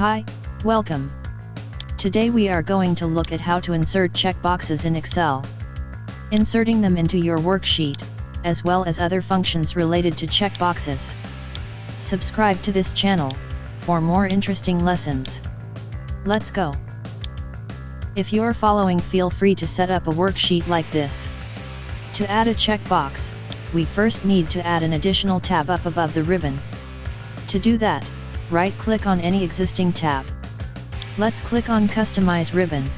Hi, welcome. Today we are going to look at how to insert checkboxes in Excel. Inserting them into your worksheet, as well as other functions related to checkboxes. Subscribe to this channel for more interesting lessons. Let's go. If you're following, feel free to set up a worksheet like this. To add a checkbox, we first need to add an additional tab up above the ribbon. To do that, right-click on any existing tab. Let's click on Customize Ribbon.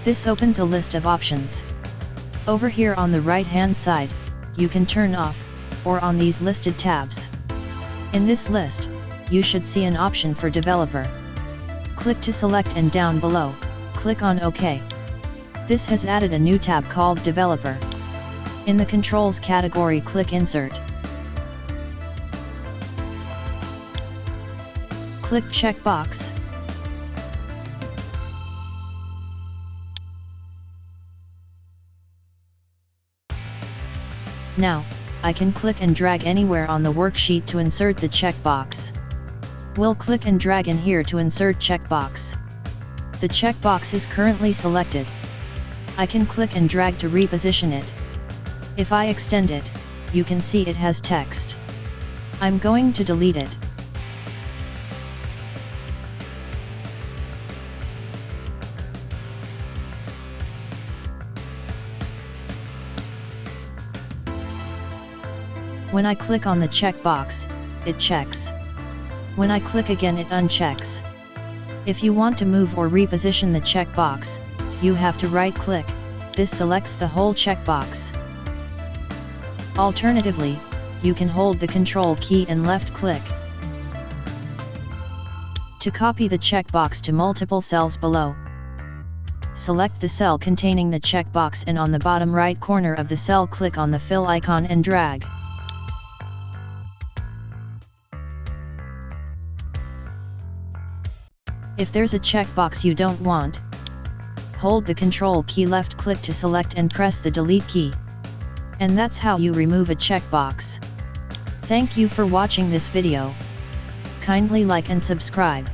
This opens a list of options. Over here on the right-hand side, you can turn off or on these listed tabs. In this list, you should see an option for Developer. Click to select and down below, click on OK. This has added a new tab called Developer. In the Controls category, click Insert. Click Checkbox. Now, I can click and drag anywhere on the worksheet to insert the checkbox. We'll click and drag in here to insert checkbox. The checkbox is currently selected. I can click and drag to reposition it. If I extend it, you can see it has text. I'm going to delete it. When I click on the checkbox, it checks. When I click again, it unchecks. If you want to move or reposition the checkbox, you have to right-click. This selects the whole checkbox. Alternatively, you can hold the Control key and left-click. To copy the checkbox to multiple cells below, select the cell containing the checkbox and on the bottom right corner of the cell click on the fill icon and drag. If there's a checkbox you don't want, hold the Control key, left-click to select and press the Delete key. And that's how you remove a checkbox. Thank you for watching this video. Kindly like and subscribe.